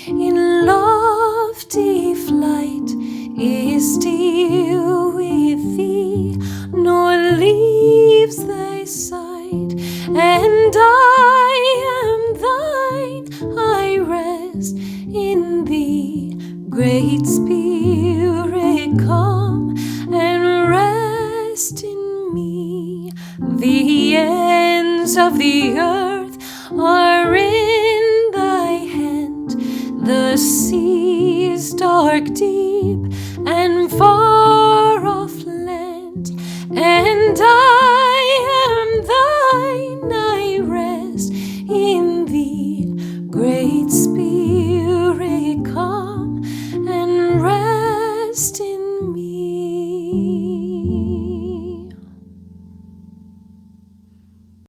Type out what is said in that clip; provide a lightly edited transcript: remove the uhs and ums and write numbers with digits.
in lofty flight is still with thee, nor leaves thy side. And I am thine, I rest in thee. Great Spirit, come and rest in me. The ends of the earth are in thy hand, the seas dark, deep, and far